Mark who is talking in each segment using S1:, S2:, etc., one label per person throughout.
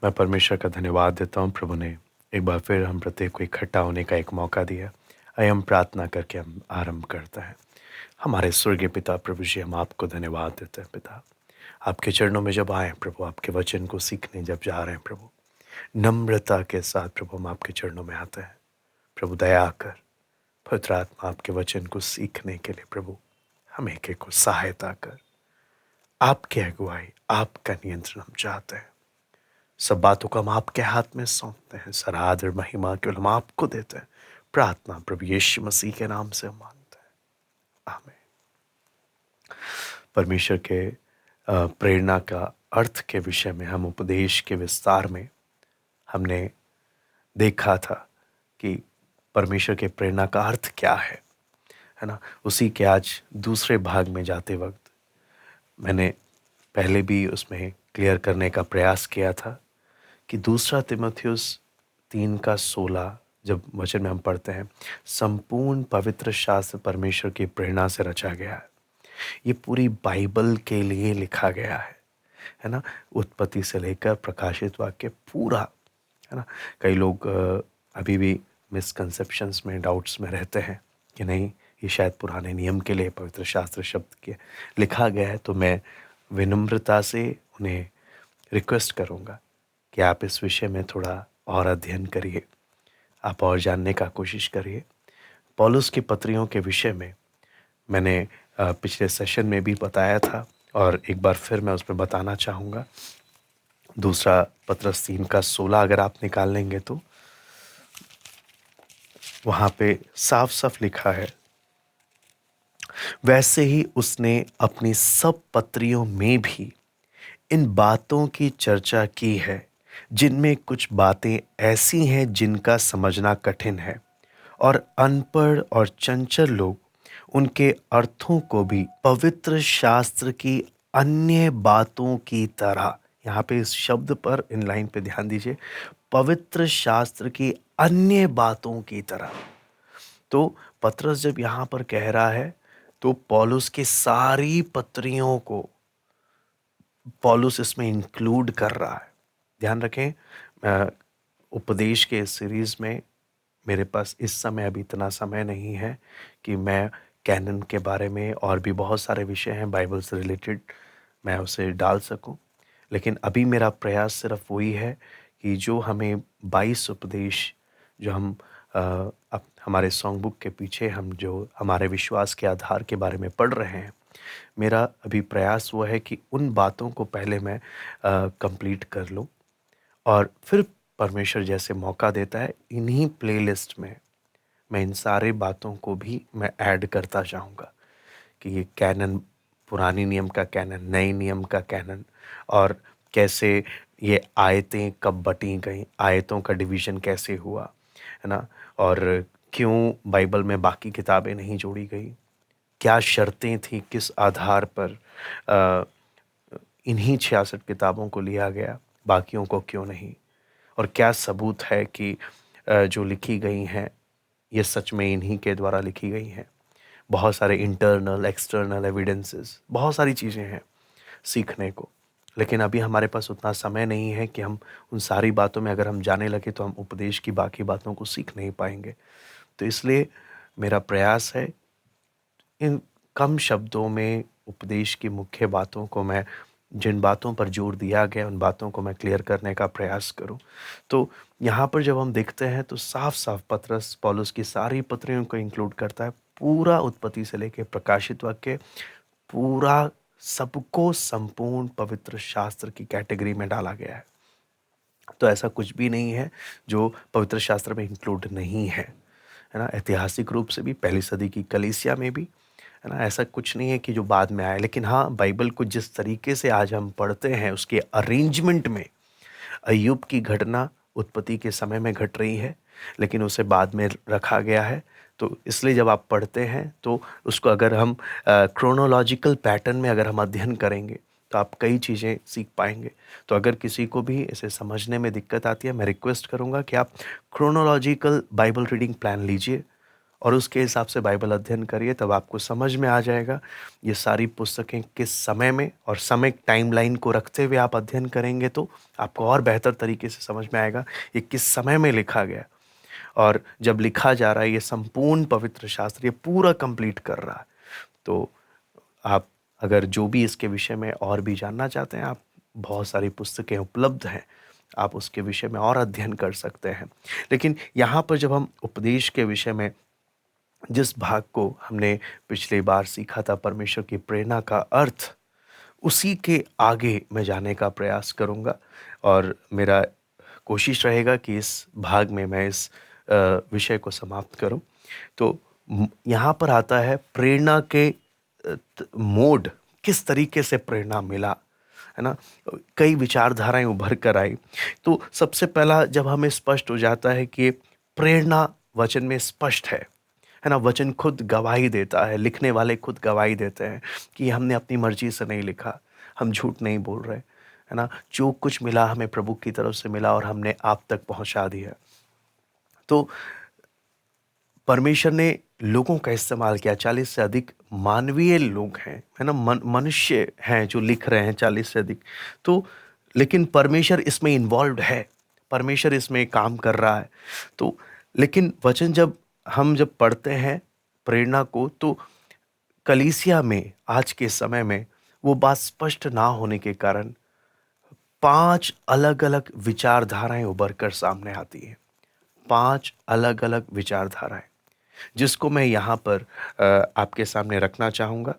S1: मैं परमेश्वर का धन्यवाद देता हूँ। प्रभु ने एक बार फिर हम प्रत्येक को इकट्ठा होने का एक मौका दिया। आइए हम प्रार्थना करके हम आरंभ करते हैं। हमारे स्वर्गीय पिता प्रभु जी, हम आपको धन्यवाद देते हैं पिता। आपके चरणों में जब आए प्रभु, आपके वचन को सीखने जब जा रहे हैं प्रभु, नम्रता के साथ प्रभु हम आपके चरणों में आते हैं। प्रभु दया कर, पवित्र आत्मा आपके वचन को सीखने के लिए प्रभु हम एक एक को सहायता कर। आपकी अगुवाई, आपका नियंत्रण हम चाहते हैं। सब बातों को हम आपके हाथ में सौंपते हैं। सारा आदर महिमा केवल हम आपको देते हैं। प्रार्थना प्रभु यीशु मसीह के नाम से हम मांगते हैं, आमीन। परमेश्वर के प्रेरणा का अर्थ के विषय में हम उपदेश के विस्तार में हमने देखा था कि परमेश्वर के प्रेरणा का अर्थ क्या है ना। उसी के आज दूसरे भाग में जाते वक्त मैंने पहले भी उसमें क्लियर करने का प्रयास किया था कि दूसरा तीमुथियुस 3:16 जब वचन में हम पढ़ते हैं, संपूर्ण पवित्र शास्त्र परमेश्वर की प्रेरणा से रचा गया है। ये पूरी बाइबल के लिए लिखा गया है ना। उत्पत्ति से लेकर प्रकाशित वाक्य पूरा, है ना। कई लोग अभी भी मिसकंसेप्शंस में, डाउट्स में रहते हैं कि नहीं, ये शायद पुराने नियम के लिए पवित्र शास्त्र शब्द के लिखा गया है। तो मैं विनम्रता से उन्हें रिक्वेस्ट करूँगा कि आप इस विषय में थोड़ा और अध्ययन करिए, आप और जानने का कोशिश करिए। पौलुस की पत्रियों के विषय में मैंने पिछले सेशन में भी बताया था और एक बार फिर मैं उसमें बताना चाहूँगा। दूसरा पत्रस 3:16 अगर आप निकाल लेंगे तो वहाँ पे साफ साफ लिखा है, वैसे ही उसने अपनी सब पत्रियों में भी इन बातों की चर्चा की है, जिनमें कुछ बातें ऐसी हैं जिनका समझना कठिन है और अनपढ़ और चंचल लोग उनके अर्थों को भी पवित्र शास्त्र की अन्य बातों की तरह, यहाँ पे इस शब्द पर, इन लाइन पे ध्यान दीजिए, पवित्र शास्त्र की अन्य बातों की तरह। तो पतरस जब यहाँ पर कह रहा है तो पौलुस की सारी पत्रियों को पौलुस इसमें इंक्लूड कर रहा है। ध्यान रखें, उपदेश के इस सीरीज में मेरे पास इस समय अभी इतना समय नहीं है कि मैं कैनन के बारे में, और भी बहुत सारे विषय हैं बाइबल से रिलेटेड, मैं उसे डाल सकूं। लेकिन अभी मेरा प्रयास सिर्फ वही है कि जो हमें 22 उपदेश जो हम अब हमारे सॉन्ग बुक के पीछे हम जो हमारे विश्वास के आधार के बारे में पढ़ रहे हैं, मेरा अभी प्रयास वो है कि उन बातों को पहले मैं कंप्लीट कर लूं और फिर परमेश्वर जैसे मौका देता है इन्हीं प्लेलिस्ट में मैं इन सारे बातों को भी मैं ऐड करता जाऊंगा कि ये कैनन, पुरानी नियम का कैनन, नए नियम का कैनन, और कैसे ये आयतें कब बटी गई, आयतों का डिवीज़न कैसे हुआ, है ना। और क्यों बाइबल में बाकी किताबें नहीं जोड़ी गई, क्या शर्तें थी, किस आधार पर अ, इन्हीं 66 किताबों को लिया गया, बाकियों को क्यों नहीं, और क्या सबूत है कि जो लिखी गई हैं ये सच में इन्हीं के द्वारा लिखी गई हैं। बहुत सारे इंटरनल एक्सटर्नल एविडेंसेस, बहुत सारी चीज़ें हैं सीखने को। लेकिन अभी हमारे पास उतना समय नहीं है कि हम उन सारी बातों में अगर हम जाने लगे तो हम उपदेश की बाकी बातों को सीख नहीं पाएंगे। तो इसलिए मेरा प्रयास है इन कम शब्दों में उपदेश की मुख्य बातों को मैं, जिन बातों पर जोर दिया गया उन बातों को मैं क्लियर करने का प्रयास करूं। तो यहाँ पर जब हम देखते हैं तो साफ साफ पतरस पौलुस की सारी पत्रियों को इंक्लूड करता है। पूरा उत्पत्ति से लेकर प्रकाशित वाक्य, पूरा सबको संपूर्ण पवित्र शास्त्र की कैटेगरी में डाला गया है। तो ऐसा कुछ भी नहीं है जो पवित्र शास्त्र में इंक्लूड नहीं है ना। ऐतिहासिक रूप से भी पहली सदी की कलीसिया में भी, है ना, ऐसा कुछ नहीं है कि जो बाद में आया। लेकिन हाँ, बाइबल को जिस तरीके से आज हम पढ़ते हैं उसके अरेंजमेंट में अय्यूब की घटना उत्पत्ति के समय में घट रही है, लेकिन उसे बाद में रखा गया है। तो इसलिए जब आप पढ़ते हैं तो उसको अगर हम क्रोनोलॉजिकल पैटर्न में अगर हम अध्ययन करेंगे तो आप कई चीज़ें सीख पाएंगे। तो अगर किसी को भी इसे समझने में दिक्कत आती है, मैं रिक्वेस्ट करूंगा कि आप क्रोनोलॉजिकल बाइबल रीडिंग प्लान लीजिए और उसके हिसाब से बाइबल अध्ययन करिए, तब आपको समझ में आ जाएगा ये सारी पुस्तकें किस समय में और समय टाइमलाइन को रखते हुए आप अध्ययन करेंगे तो आपको और बेहतर तरीके से समझ में आएगा ये किस समय में लिखा गया। और जब लिखा जा रहा है ये संपूर्ण पवित्र शास्त्र ये पूरा कंप्लीट कर रहा है। तो आप अगर जो भी इसके विषय में और भी जानना चाहते हैं, आप बहुत सारी पुस्तकें उपलब्ध हैं, आप उसके विषय में और अध्ययन कर सकते हैं। लेकिन यहाँ पर जब हम उपदेश के विषय में जिस भाग को हमने पिछली बार सीखा था, परमेश्वर की प्रेरणा का अर्थ, उसी के आगे मैं जाने का प्रयास करूँगा और मेरा कोशिश रहेगा कि इस भाग में मैं इस विषय को समाप्त करूँ। तो यहाँ पर आता है प्रेरणा के मोड, किस तरीके से प्रेरणा मिला, है ना? कई विचारधाराएं उभर कर आई। तो सबसे पहला जब हमें स्पष्ट हो जाता है कि प्रेरणा वचन में स्पष्ट है ना? वचन खुद गवाही देता है, लिखने वाले खुद गवाही देते हैं कि हमने अपनी मर्जी से नहीं लिखा, हम झूठ नहीं बोल रहे, है ना? जो कुछ मिला हमें प्रभु की तरफ से मिला और हमने आप तक पहुंचा दिया। तो परमेश्वर ने लोगों का इस्तेमाल किया, 40 से अधिक मानवीय लोग हैं, है ना? मनुष्य हैं जो लिख रहे हैं 40 से अधिक। तो लेकिन परमेश्वर इसमें इन्वॉल्व्ड है, परमेश्वर इसमें काम कर रहा है। तो लेकिन वचन जब पढ़ते हैं प्रेरणा को, तो कलीसिया में आज के समय में वो बात स्पष्ट ना होने के कारण 5 अलग-अलग विचारधाराएं उभर कर सामने आती हैं। 5 अलग-अलग विचारधाराएं, जिसको मैं यहाँ पर आपके सामने रखना चाहूँगा।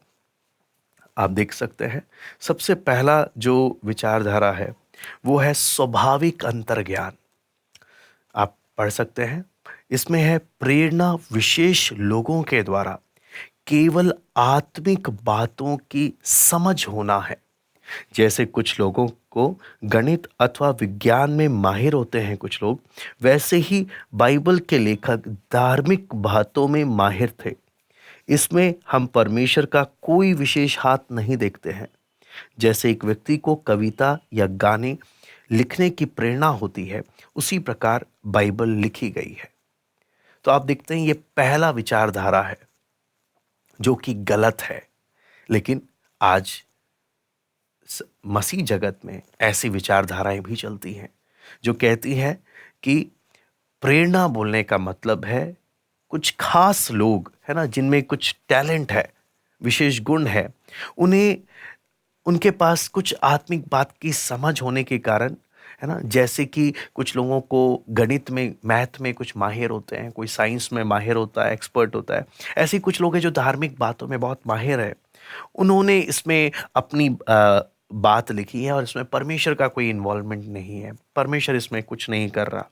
S1: आप देख सकते हैं, सबसे पहला जो विचारधारा है, वो है स्वाभाविक अंतर्ज्ञान। आप पढ़ सकते हैं, इसमें है प्रेरणा विशेष लोगों के द्वारा केवल आत्मिक बातों की समझ होना है। जैसे कुछ लोगों को गणित अथवा विज्ञान में माहिर होते हैं कुछ लोग, वैसे ही बाइबल के लेखक धार्मिक बातों में माहिर थे। इसमें हम परमेश्वर का कोई विशेष हाथ नहीं देखते हैं। जैसे एक व्यक्ति को कविता या गाने लिखने की प्रेरणा होती है, उसी प्रकार बाइबल लिखी गई है। तो आप देखते हैं ये पहला विचारधारा है जो कि गलत है। लेकिन आज मसीह जगत में ऐसी विचारधाराएं भी चलती हैं जो कहती हैं कि प्रेरणा बोलने का मतलब है कुछ खास लोग, है ना, जिनमें कुछ टैलेंट है, विशेष गुण है, उन्हें उनके पास कुछ आत्मिक बात की समझ होने के कारण, है ना, जैसे कि कुछ लोगों को गणित में, मैथ में कुछ माहिर होते हैं, कोई साइंस में माहिर होता है, एक्सपर्ट होता है। ऐसे कुछ लोग हैं जो धार्मिक बातों में बहुत माहिर है। उन्होंने इसमें अपनी बात लिखी है और इसमें परमेश्वर का कोई इन्वॉल्वमेंट नहीं है, परमेश्वर इसमें कुछ नहीं कर रहा।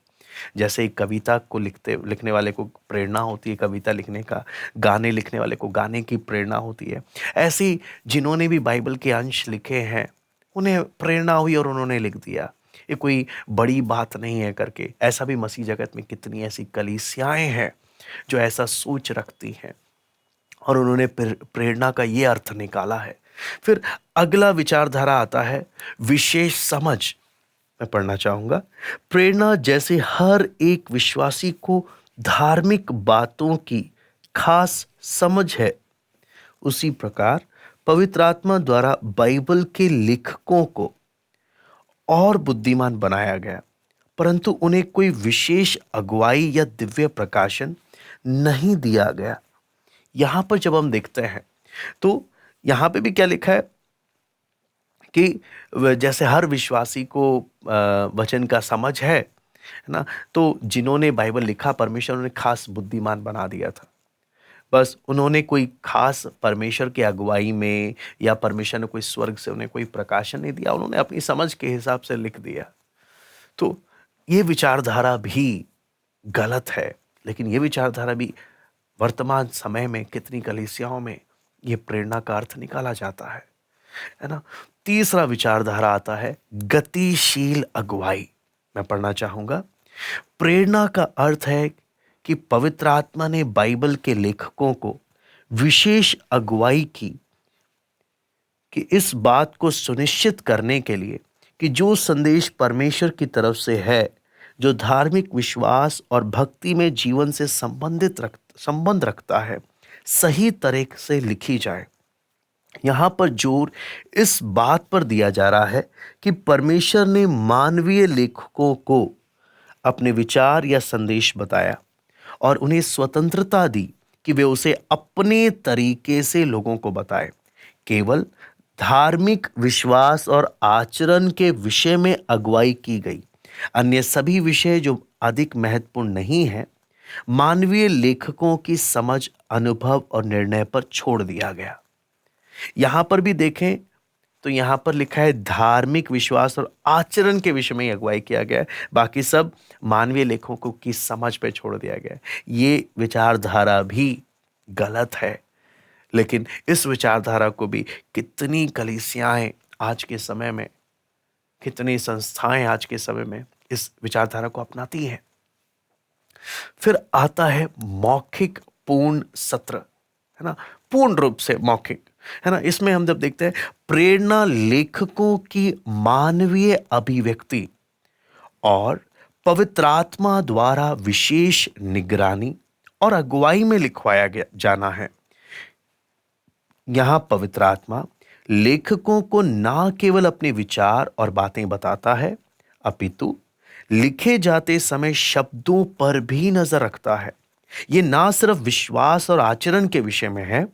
S1: जैसे एक कविता को लिखने वाले को प्रेरणा होती है कविता लिखने का, गाने लिखने वाले को गाने की प्रेरणा होती है, ऐसे ही जिन्होंने भी बाइबल के अंश लिखे हैं उन्हें प्रेरणा हुई और उन्होंने लिख दिया। ये कोई बड़ी बात नहीं है करके। ऐसा भी मसीह जगत में कितनी ऐसी कलीसियाएं हैं जो ऐसा सोच रखती हैं और उन्होंने प्रेरणा का ये अर्थ निकाला है। फिर अगला विचारधारा आता है विशेष समझ। मैं पढ़ना चाहूंगा, प्रेरणा जैसे हर एक विश्वासी को धार्मिक बातों की खास समझ है, उसी प्रकार पवित्र आत्मा द्वारा बाइबल के लेखकों को और बुद्धिमान बनाया गया, परंतु उन्हें कोई विशेष अगुवाई या दिव्य प्रकाशन नहीं दिया गया। यहां पर जब हम देखते हैं तो यहां पे भी क्या लिखा है कि जैसे हर विश्वासी को वचन का समझ है ना, तो जिन्होंने बाइबल लिखा परमेश्वर ने खास बुद्धिमान बना दिया था। बस उन्होंने कोई खास परमेश्वर की अगुवाई में या परमेश्वर ने कोई स्वर्ग से उन्हें कोई प्रकाशन नहीं दिया, उन्होंने अपनी समझ के हिसाब से लिख दिया। तो ये विचारधारा भी गलत है। लेकिन ये विचारधारा भी वर्तमान समय में कितनी कलीसियाओं में ये प्रेरणा का अर्थ निकाला जाता है ना। तीसरा विचारधारा आता है गतिशील अगुवाई। मैं पढ़ना चाहूंगा, प्रेरणा का अर्थ है कि पवित्र आत्मा ने बाइबल के लेखकों को विशेष अगुवाई की कि इस बात को सुनिश्चित करने के लिए कि जो संदेश परमेश्वर की तरफ से है, जो धार्मिक विश्वास और भक्ति में जीवन से संबंध रखता है सही तरह से लिखी जाए। यहाँ पर जोर इस बात पर दिया जा रहा है कि परमेश्वर ने मानवीय लेखकों को अपने विचार या संदेश बताया और उन्हें स्वतंत्रता दी कि वे उसे अपने तरीके से लोगों को बताएं। केवल धार्मिक विश्वास और आचरण के विषय में अगुवाई की गई। अन्य सभी विषय जो अधिक महत्वपूर्ण नहीं है, मानवीय लेखकों की समझ, अनुभव और निर्णय पर छोड़ दिया गया। यहां पर भी देखें तो यहां पर लिखा है धार्मिक विश्वास और आचरण के विषय में अगुवाई किया गया है, बाकी सब मानवीय लेखकों की समझ पे छोड़ दिया गया है। ये विचारधारा भी गलत है, लेकिन इस विचारधारा को भी कितनी कलीसियाएं आज के समय में, कितनी संस्थाएं आज के समय में इस विचारधारा को अपनाती हैं। फिर आता है मौखिक पूर्ण सत्र, है ना, पूर्ण रूप से मौखिक, है ना। इसमें हम जब देखते हैं प्रेरणा लेखकों की मानवीय अभिव्यक्ति और पवित्र आत्मा द्वारा विशेष निगरानी और अगुवाई में लिखवाया गया जाना है। यहां पवित्र आत्मा लेखकों को ना केवल अपने विचार और बातें बताता है, अपितु लिखे जाते समय शब्दों पर भी नजर रखता है। यह ना सिर्फ विश्वास और आचरण के विषय में है,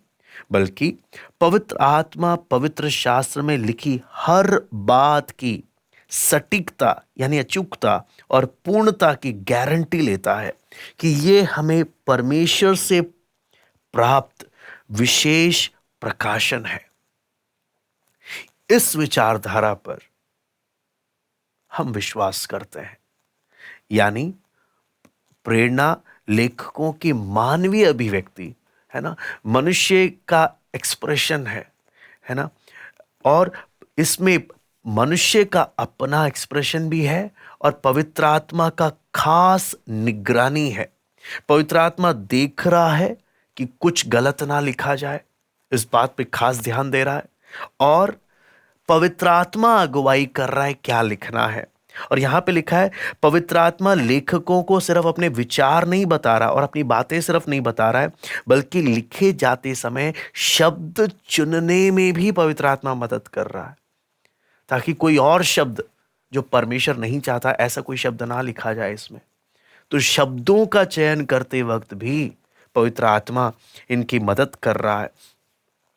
S1: बल्कि पवित्र आत्मा पवित्र शास्त्र में लिखी हर बात की सटीकता यानी अचूकता और पूर्णता की गारंटी लेता है कि यह हमें परमेश्वर से प्राप्त विशेष प्रकाशन है। इस विचारधारा पर हम विश्वास करते हैं, यानी प्रेरणा लेखकों की मानवीय अभिव्यक्ति, है ना, मनुष्य का एक्सप्रेशन है ना, और इसमें मनुष्य का अपना एक्सप्रेशन भी है और पवित्र आत्मा का खास निगरानी है। पवित्र आत्मा देख रहा है कि कुछ गलत ना लिखा जाए, इस बात पे खास ध्यान दे रहा है, और पवित्र आत्मा अगुवाई कर रहा है क्या लिखना है। और यहां पे लिखा है पवित्र आत्मा लेखकों को सिर्फ अपने विचार नहीं बता रहा और अपनी बातें सिर्फ नहीं बता रहा है, बल्कि लिखे जाते समय शब्द चुनने में भी पवित्र आत्मा मदद कर रहा है, ताकि कोई और शब्द जो परमेश्वर नहीं चाहता ऐसा कोई शब्द ना लिखा जाए इसमें। तो शब्दों का चयन करते वक्त भी पवित्र आत्मा इनकी मदद कर रहा है।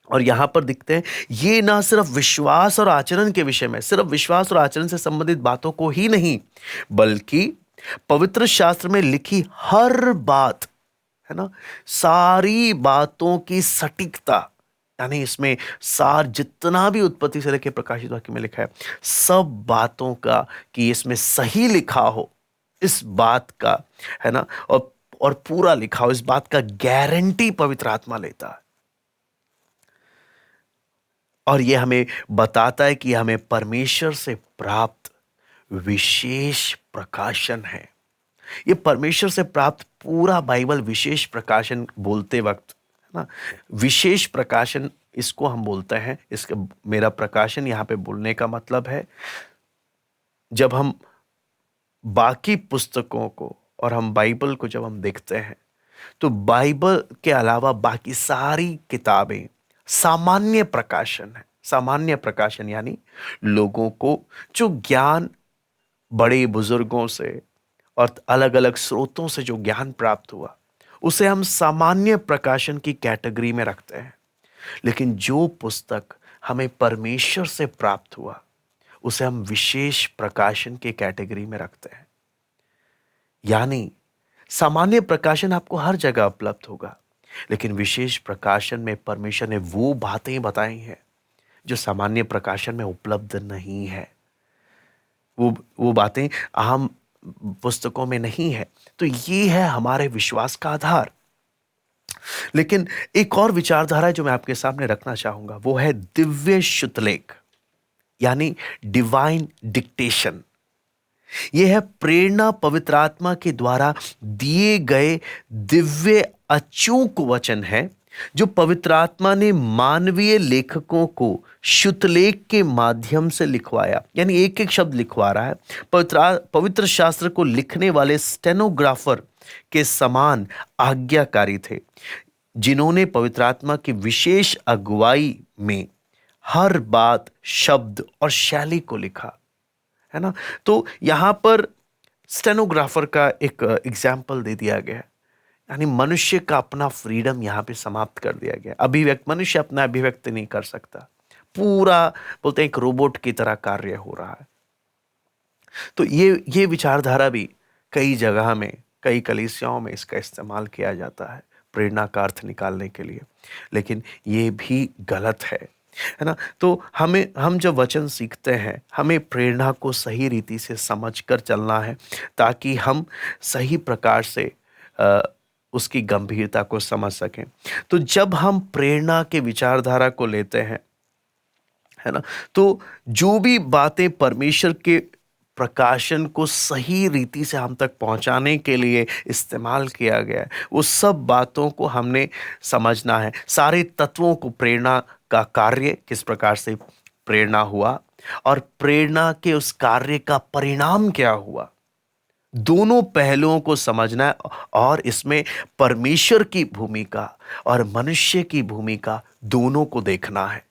S1: और यहां पर दिखते हैं ये ना सिर्फ विश्वास और आचरण के विषय में, सिर्फ विश्वास और आचरण से संबंधित बातों को ही नहीं, बल्कि पवित्र शास्त्र में लिखी हर बात, है ना, सारी बातों की सटीकता, यानी इसमें सार जितना भी उत्पत्ति से लेकर प्रकाशित वाक्य में लिखा है सब बातों का कि इसमें सही लिखा हो, इस बात का, है ना, और पूरा लिखा हो, इस बात का गारंटी पवित्र आत्मा लेता है। और यह हमें बताता है कि हमें परमेश्वर से प्राप्त विशेष प्रकाशन है। यह परमेश्वर से प्राप्त पूरा बाइबल विशेष प्रकाशन बोलते वक्त, है ना, विशेष प्रकाशन इसको हम बोलते हैं। इसका मेरा प्रकाशन यहां पे बोलने का मतलब है जब हम बाकी पुस्तकों को और हम बाइबल को जब हम देखते हैं तो बाइबल के अलावा बाकी सारी किताबें सामान्य प्रकाशन है। सामान्य प्रकाशन यानी लोगों को जो ज्ञान बड़े बुजुर्गों से और अलग अलग स्रोतों से जो ज्ञान प्राप्त हुआ उसे हम सामान्य प्रकाशन की कैटेगरी में रखते हैं। लेकिन जो पुस्तक हमें परमेश्वर से प्राप्त हुआ उसे हम विशेष प्रकाशन की कैटेगरी में रखते हैं। यानी सामान्य प्रकाशन आपको हर जगह उपलब्ध होगा, लेकिन विशेष प्रकाशन में परमेश्वर ने वो बातें बताई हैं जो सामान्य प्रकाशन में उपलब्ध नहीं है। वो बातें आम पुस्तकों में नहीं है। तो ये है हमारे विश्वास का आधार। लेकिन एक और विचारधारा जो मैं आपके सामने रखना चाहूंगा वो है दिव्य शुद्धलेख, यानी डिवाइन डिक्टेशन। यह है प्रेरणा पवित्र आत्मा के द्वारा दिए गए दिव्य अचूक वचन है जो पवित्र आत्मा ने मानवीय लेखकों को शुतलेख के माध्यम से लिखवाया, यानी एक एक शब्द लिखवा रहा है। पवित्र शास्त्र को लिखने वाले स्टेनोग्राफर के समान आज्ञाकारी थे, जिन्होंने पवित्र आत्मा की विशेष अगुवाई में हर बात, शब्द और शैली को लिखा, है ना। तो यहां पर स्टेनोग्राफर का एक एग्जाम्पल दे दिया गया है, यानी मनुष्य का अपना फ्रीडम यहां पे समाप्त कर दिया गया। मनुष्य अपना अभिव्यक्त नहीं कर सकता, पूरा बोलते हैं एक रोबोट की तरह कार्य हो रहा है। तो ये विचारधारा भी कई जगह में, कई कलीसियाओं में इसका इस्तेमाल किया जाता है प्रेरणा का अर्थ निकालने के लिए, लेकिन ये भी गलत है ना। तो हम जब वचन सीखते हैं, हमें प्रेरणा को सही रीति से समझकर चलना है, ताकि हम सही प्रकार से उसकी गंभीरता को समझ सकें। तो जब हम प्रेरणा के विचारधारा को लेते हैं, है ना, तो जो भी बातें परमेश्वर के प्रकाशन को सही रीति से हम तक पहुंचाने के लिए इस्तेमाल किया गया है, वो सब बातों को हमने समझना है। सारे तत्वों को, प्रेरणा का कार्य किस प्रकार से प्रेरणा हुआ और प्रेरणा के उस कार्य का परिणाम क्या हुआ, दोनों पहलुओं को समझना है। और इसमें परमेश्वर की भूमिका और मनुष्य की भूमिका दोनों को देखना है।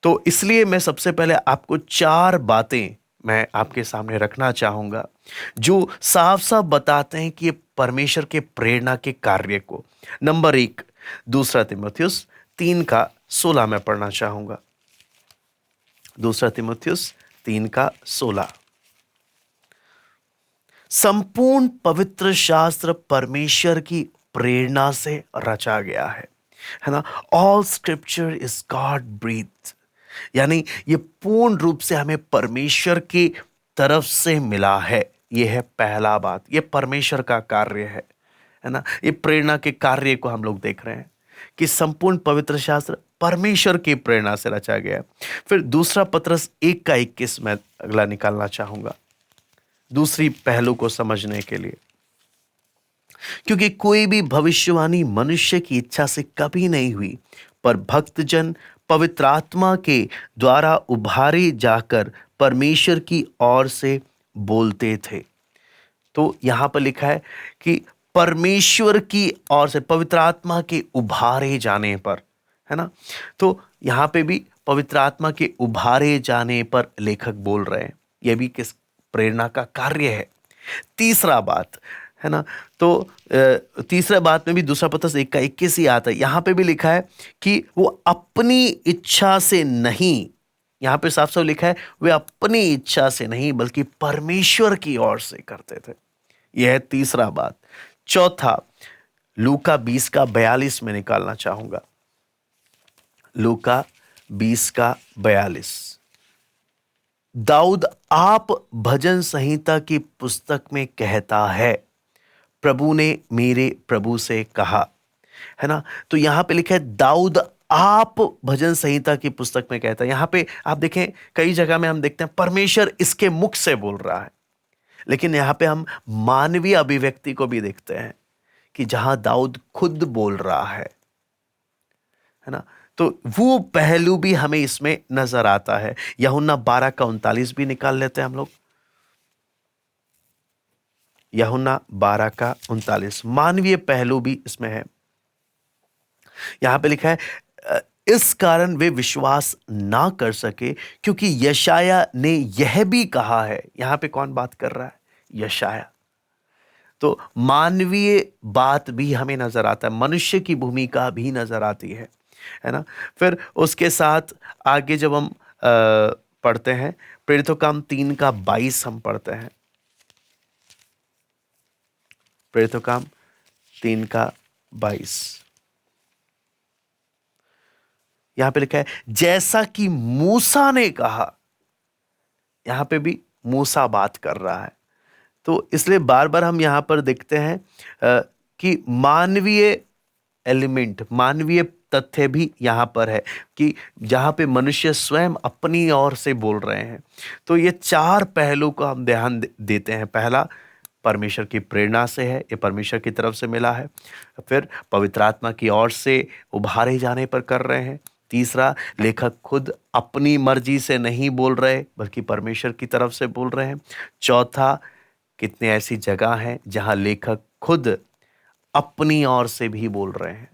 S1: तो इसलिए मैं सबसे पहले आपको 4 बातें मैं आपके सामने रखना चाहूंगा, जो साफ साफ बताते हैं कि ये परमेश्वर के प्रेरणा के कार्य को। नंबर 1, 2 तीमुथियुस 3:16 में पढ़ना चाहूंगा। 2 तीमुथियुस 3:16। संपूर्ण पवित्र शास्त्र परमेश्वर की प्रेरणा से रचा गया है ना। All scripture is God breath, यानी ये पूर्ण रूप से हमें परमेश्वर की तरफ से मिला है। ये है पहला बात, ये परमेश्वर का कार्य है ना। ये प्रेरणा के कार्य को हम लोग देख रहे हैं कि संपूर्ण पवित्र शास्त्र परमेश्वर की प्रेरणा से रचा गया है। फिर 2 पत्रस 1:21 में अगला निकालना चाहूंगा, दूसरी पहलू को समझने के लिए। क्योंकि कोई भी भविष्यवाणी मनुष्य की इच्छा से कभी नहीं हुई, पर भक्तजन पवित्र आत्मा के द्वारा उभारे जाकर परमेश्वर की ओर से बोलते थे। तो यहां पर लिखा है कि परमेश्वर की ओर से, पवित्र आत्मा के उभारे जाने पर, है ना। तो यहां पे भी पवित्र आत्मा के उभारे जाने पर लेखक बोल रहे हैं, यह भी किस प्रेरणा का कार्य है। तीसरा बात, है ना, तो तीसरा बात में भी 2 पत्रस 1:21 ही आता है। यहां पे भी लिखा है कि वो अपनी इच्छा से नहीं, यहां पे साफ साफ लिखा है वे अपनी इच्छा से नहीं बल्कि परमेश्वर की ओर से करते थे। यह है तीसरा बात। चौथा, लूका 20:42 में निकालना चाहूंगा। लूका 20:42। दाऊद आप भजन संहिता की पुस्तक में कहता है, प्रभु ने मेरे प्रभु से कहा, है ना। तो यहां पे लिखा है दाऊद आप भजन संहिता की पुस्तक में कहता है। यहां पे आप देखें, कई जगह में हम देखते हैं परमेश्वर इसके मुख से बोल रहा है, लेकिन यहां पे हम मानवीय अभिव्यक्ति को भी देखते हैं कि जहां दाऊद खुद बोल रहा है ना। तो वो पहलू भी हमें इसमें नजर आता है। यूहन्ना 12:39 भी निकाल लेते हैं हम लोग। यूहन्ना 12:39, मानवीय पहलू भी इसमें है। यहां पे लिखा है इस कारण वे विश्वास ना कर सके, क्योंकि यशाया ने यह भी कहा है। यहां पे कौन बात कर रहा है? यशाया। तो मानवीय बात भी हमें नजर आता है, मनुष्य की भूमिका भी नजर आती है ना। फिर उसके साथ आगे जब हम पढ़ते हैं, प्रेरितों काम 3:22 हम पढ़ते हैं। प्रेरितों काम 3:22, यहां पे लिखा है जैसा कि मूसा ने कहा। यहां पे भी मूसा बात कर रहा है। तो इसलिए बार बार हम यहां पर देखते हैं कि मानवीय एलिमेंट, मानवीय तथ्य भी यहां पर है कि जहां पे मनुष्य स्वयं अपनी ओर से बोल रहे हैं। तो ये 4 पहलू को हम ध्यान देते हैं। पहला, परमेश्वर की प्रेरणा से है, ये परमेश्वर की तरफ से मिला है। फिर पवित्र आत्मा की ओर से उभारे जाने पर कर रहे हैं। तीसरा, लेखक खुद अपनी मर्जी से नहीं बोल रहे बल्कि परमेश्वर की तरफ से बोल रहे हैं। चौथा, कितने ऐसी जगह हैं जहां लेखक खुद अपनी ओर से भी बोल रहे हैं।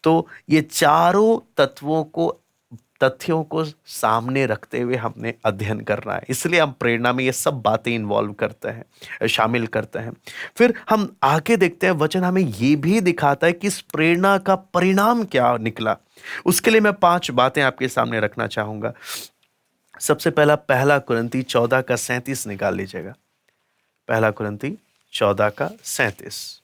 S1: तो ये चारों तथ्यों को सामने रखते हुए हमने अध्ययन करना है। इसलिए हम प्रेरणा में ये सब बातें इन्वॉल्व करते हैं, शामिल करते हैं। फिर हम आगे देखते हैं, वचन हमें ये भी दिखाता है कि इस प्रेरणा का परिणाम क्या निकला। उसके लिए मैं 5 बातें आपके सामने रखना चाहूंगा। सबसे पहला कुरिन्ती 14:37 निकाल लीजिएगा। पहला कुरिन्ती 14:37।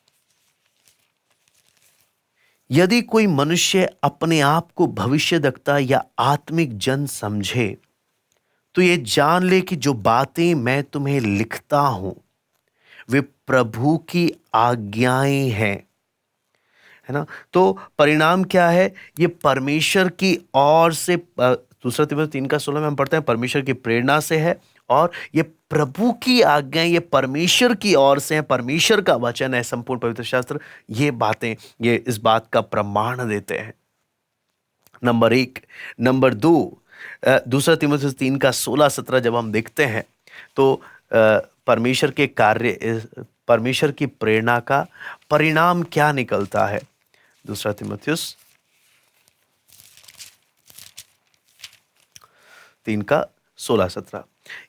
S1: यदि कोई मनुष्य अपने आप को भविष्यद्वक्ता या आत्मिक जन समझे तो ये जान ले कि जो बातें मैं तुम्हें लिखता हूं वे प्रभु की आज्ञाएं हैं। है ना? तो परिणाम क्या है? ये परमेश्वर की ओर से, दूसरा तिमोथी 3:16 में हम पढ़ते हैं परमेश्वर की प्रेरणा से है, और ये प्रभु की आज्ञाएं, ये परमेश्वर की ओर से है, परमेश्वर का वचन है, संपूर्ण पवित्र शास्त्र। ये बातें, ये इस बात का प्रमाण देते हैं। नंबर 1। नंबर 2, दूसरा तिमोथी 3:16-17 जब हम देखते हैं तो परमेश्वर के कार्य, परमेश्वर की प्रेरणा का परिणाम क्या निकलता है। दूसरा तिमुथियुस 3:16-17।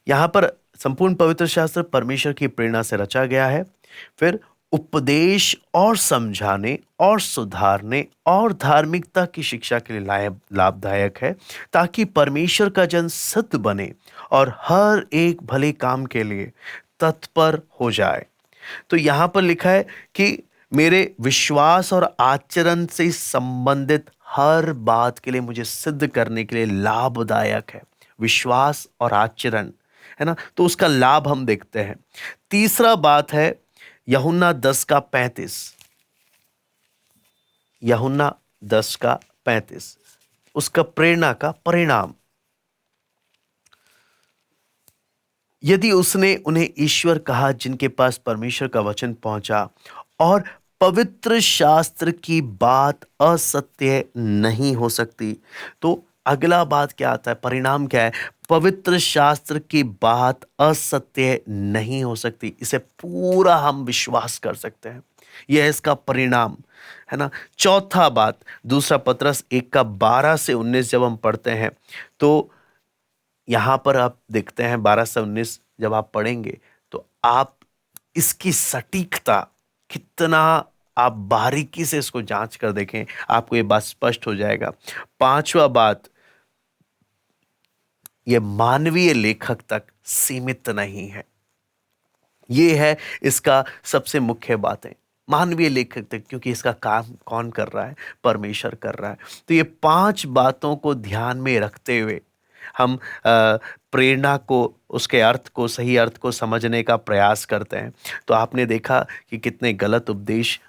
S1: यहां पर संपूर्ण पवित्र शास्त्र परमेश्वर की प्रेरणा से रचा गया है। फिर उपदेश और समझाने और सुधारने और धार्मिकता की शिक्षा के लिए लाभदायक है, ताकि परमेश्वर का जन सिद्ध बने और हर एक भले काम के लिए तत्पर हो जाए। तो यहां पर लिखा है कि मेरे विश्वास और आचरण से संबंधित हर बात के लिए, मुझे सिद्ध करने के लिए लाभदायक है। विश्वास और आचरण, है ना? तो उसका लाभ हम देखते हैं। तीसरा बात है यूहन्ना 10:35। यूहन्ना 10:35, उसका प्रेरणा का परिणाम। यदि उसने उन्हें ईश्वर कहा जिनके पास परमेश्वर का वचन पहुंचा, और पवित्र शास्त्र की बात असत्य नहीं हो सकती। तो अगला बात क्या आता है? परिणाम क्या है? पवित्र शास्त्र की बात असत्य नहीं हो सकती। इसे पूरा हम विश्वास कर सकते हैं। यह है इसका परिणाम, है ना? चौथा बात, दूसरा पत्रस 1:12-19 जब हम पढ़ते हैं तो यहां पर आप देखते हैं 12 से 19 जब आप पढ़ेंगे तो आप इसकी सटीकता, कितना आप बारीकी से इसको जांच कर देखें, आपको ये बात स्पष्ट हो जाएगा। पांचवा बात, ये मानवीय लेखक तक सीमित नहीं है। ये है इसका सबसे मुख्य बात है, मानवीय लेखक तक, क्योंकि इसका काम कौन कर रहा है? परमेश्वर कर रहा है। तो ये 5 बातों को ध्यान में रखते हुए हम प्रेरणा को, उसके अर्थ को, सही अर्थ को समझने का प्रयास करते हैं। तो आपने देखा कि कितने गलत उपदेश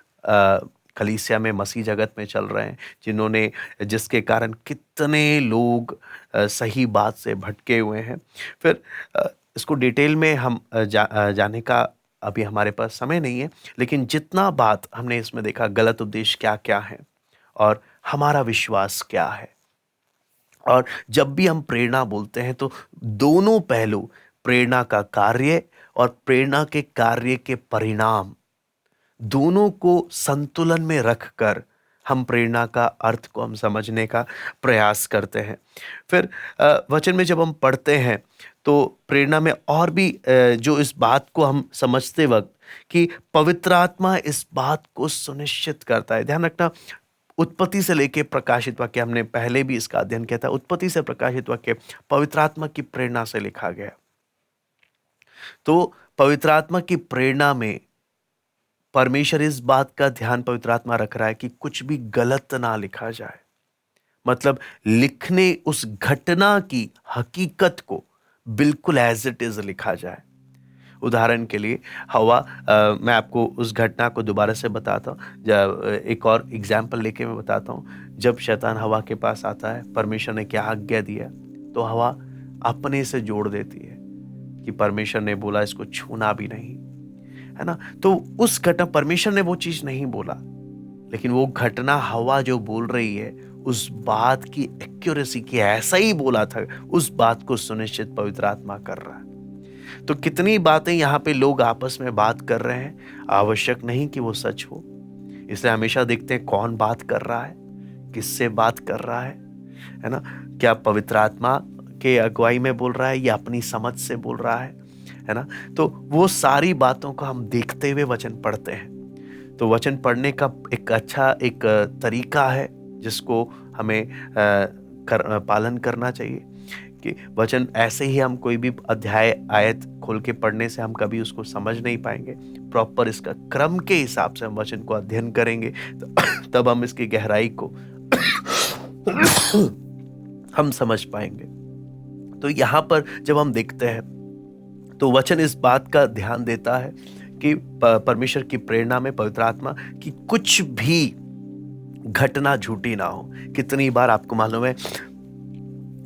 S1: कलीसिया में, मसीह जगत में चल रहे हैं, जिसके कारण कितने लोग सही बात से भटके हुए हैं। फिर इसको डिटेल में हम जाने का अभी हमारे पास समय नहीं है, लेकिन जितना बात हमने इसमें देखा, गलत उपदेश क्या क्या है और हमारा विश्वास क्या है। और जब भी हम प्रेरणा बोलते हैं तो दोनों पहलू, प्रेरणा का कार्य और प्रेरणा के कार्य के परिणाम, दोनों को संतुलन में रखकर हम प्रेरणा का अर्थ को हम समझने का प्रयास करते हैं। फिर वचन में जब हम पढ़ते हैं तो प्रेरणा में और भी जो इस बात को हम समझते वक्त कि पवित्र आत्मा इस बात को सुनिश्चित करता है। ध्यान रखना, उत्पत्ति से लेके प्रकाशित वाक्य, हमने पहले भी इसका अध्ययन किया था, उत्पत्ति से प्रकाशित वाक्य पवित्र आत्मा की प्रेरणा से लिखा गया। तो पवित्र आत्मा की प्रेरणा में परमेश्वर इस बात का ध्यान, पवित्र आत्मा रख रहा है कि कुछ भी गलत ना लिखा जाए। मतलब लिखने, उस घटना की हकीकत को बिल्कुल एज इट इज लिखा जाए। उदाहरण के लिए हवा, मैं आपको उस घटना को दोबारा से बताता हूँ, जब एक और एग्जाम्पल लेके मैं बताता हूँ। जब शैतान हवा के पास आता है, परमेश्वर ने क्या आज्ञा दिया, तो हवा अपने से जोड़ देती है कि परमेश्वर ने बोला इसको छूना भी नहीं। है ना? तो उस घटना, परमेश्वर ने वो चीज नहीं बोला, लेकिन वो घटना हवा जो बोल रही है उस बात की एक्यूरेसी की, ऐसा ही बोला था, उस बात को सुनिश्चित पवित्र आत्मा कर रहा है। तो कितनी बातें यहाँ पे लोग आपस में बात कर रहे हैं, आवश्यक नहीं कि वो सच हो। इसलिए हमेशा देखते हैं कौन बात कर रहा है, किससे बात कर रहा है ना? क्या पवित्र आत्मा के अगुवाई में बोल रहा है या अपनी समझ से बोल रहा है ना? तो वो सारी बातों को हम देखते हुए वचन पढ़ते हैं। तो वचन पढ़ने का एक अच्छा एक तरीका है जिसको हमें पालन करना चाहिए कि वचन ऐसे ही हम कोई भी अध्याय आयत खोल के पढ़ने से हम कभी उसको समझ नहीं पाएंगे। प्रॉपर इसका क्रम के हिसाब से हम वचन को अध्ययन करेंगे तो तब हम इसकी गहराई को हम समझ पाएंगे। तो यहाँ पर जब हम देखते हैं तो वचन इस बात का ध्यान देता है कि परमेश्वर की प्रेरणा में पवित्र आत्मा की कुछ भी घटना झूठी ना हो। कितनी बार आपको मालूम है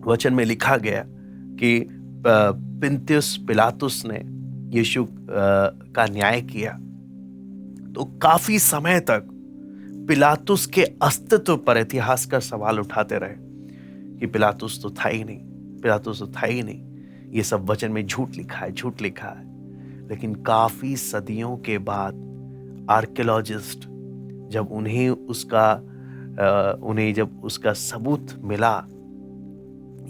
S1: वचन में लिखा गया कि पुन्तियुस पिलातुस ने यीशु का न्याय किया, तो काफी समय तक पिलातुस के अस्तित्व पर इतिहास का सवाल उठाते रहे कि पिलातुस तो था ही नहीं, पिलातुस तो था ही नहीं, ये सब वचन में झूठ लिखा है, झूठ लिखा है। लेकिन काफी सदियों के बाद आर्कियोलॉजिस्ट जब उन्हें जब उसका सबूत मिला,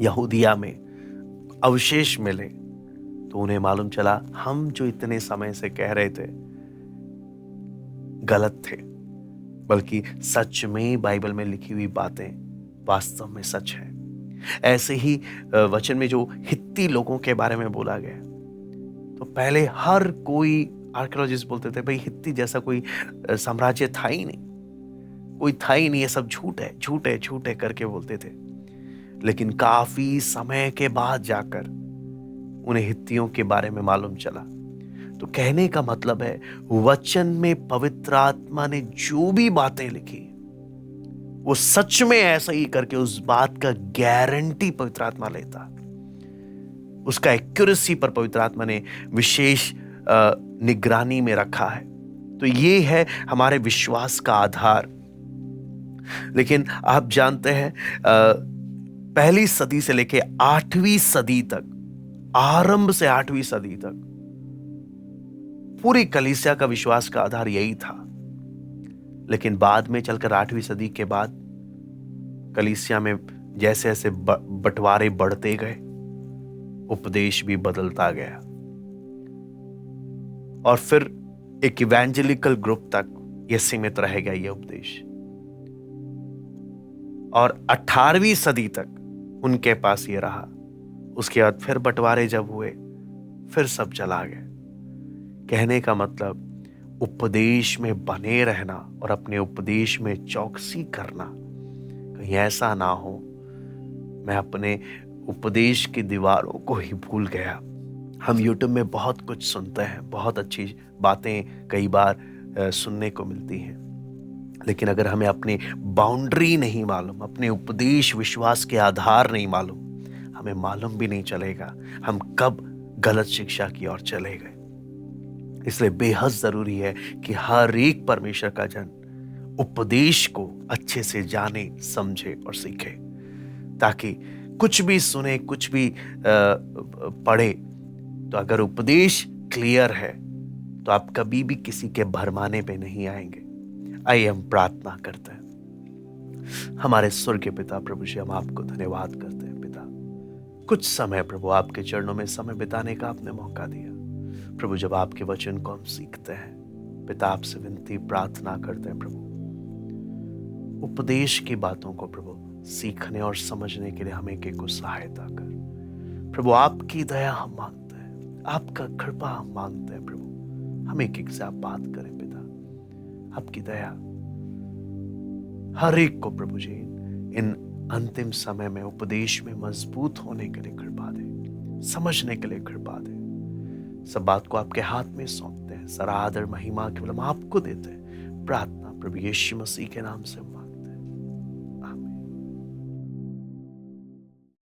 S1: यहूदिया में अवशेष मिले, तो उन्हें मालूम चला हम जो इतने समय से कह रहे थे गलत थे, बल्कि सच में बाइबल में लिखी हुई बातें वास्तव में सच है। ऐसे ही वचन में जो हित्ती लोगों के बारे में बोला गया, तो पहले हर कोई आर्कियोलॉजिस्ट बोलते थे भाई हित्ती जैसा कोई साम्राज्य था ही नहीं, कोई था ही नहीं, ये सब झूठ है, झूठ है, झूठ है करके बोलते थे। लेकिन काफी समय के बाद जाकर उन्हें हित्तियों के बारे में मालूम चला। तो कहने का मतलब है वचन में पवित्र आत्मा ने जो भी बातें लिखी वो सच में ऐसा ही करके उस बात का गारंटी पवित्र आत्मा लेता। उसका एक्यूरेसी पर पवित्र आत्मा ने विशेष निगरानी में रखा है। तो ये है हमारे विश्वास का आधार। लेकिन आप जानते हैं पहली सदी से लेके 8वीं सदी तक, आरंभ से 8वीं सदी तक पूरी कलीसिया का विश्वास का आधार यही था। लेकिन बाद में चलकर 8वीं सदी के बाद कलीसिया में जैसे जैसे बंटवारे बढ़ते गए, उपदेश भी बदलता गया और फिर एक इवेंजेलिकल ग्रुप तक यह सीमित रह गया ये उपदेश, और 18वीं सदी तक उनके पास ये रहा। उसके बाद फिर बंटवारे जब हुए फिर सब चला गया। कहने का मतलब उपदेश में बने रहना और अपने उपदेश में चौकसी करना, कहीं ऐसा ना हो मैं अपने उपदेश की दीवारों को ही भूल गया। हम यूट्यूब में बहुत कुछ सुनते हैं, बहुत अच्छी बातें कई बार सुनने को मिलती हैं, लेकिन अगर हमें अपनी बाउंड्री नहीं मालूम, अपने उपदेश विश्वास के आधार नहीं मालूम, हमें मालूम भी नहीं चलेगा हम कब गलत शिक्षा की ओर चले गए। इसलिए बेहद जरूरी है कि हर एक परमेश्वर का जन उपदेश को अच्छे से जाने, समझे और सीखे, ताकि कुछ भी सुने, कुछ भी पढ़े, तो अगर उपदेश क्लियर है तो आप कभी भी किसी के भरमाने पे नहीं आएंगे। आइए हम प्रार्थना करते हैं। हमारे स्वर्गीय पिता प्रभु जी, हम आपको धन्यवाद करते हैं पिता, कुछ समय प्रभु आपके चरणों में समय बिताने का आपने मौका दिया। प्रभु जब आपके वचन को हम सीखते हैं पिता, आपसे विनती प्रार्थना करते हैं प्रभु, उपदेश की बातों को प्रभु सीखने और समझने के लिए हमें एक को सहायता कर। प्रभु आपकी दया हम मांगते हैं, आपका कृपा हम मांगते हैं प्रभु, हम एक से आप बात करें पिता, आपकी दया हर एक को प्रभु जी इन अंतिम समय में उपदेश में मजबूत होने के लिए कृपा दे, समझने के लिए कृपा दे। सब बात को आपके हाथ में सौंपते हैं, सारा आदर महिमा केवल हम आपको देते हैं। प्रार्थना प्रभु यीशु मसीह के नाम से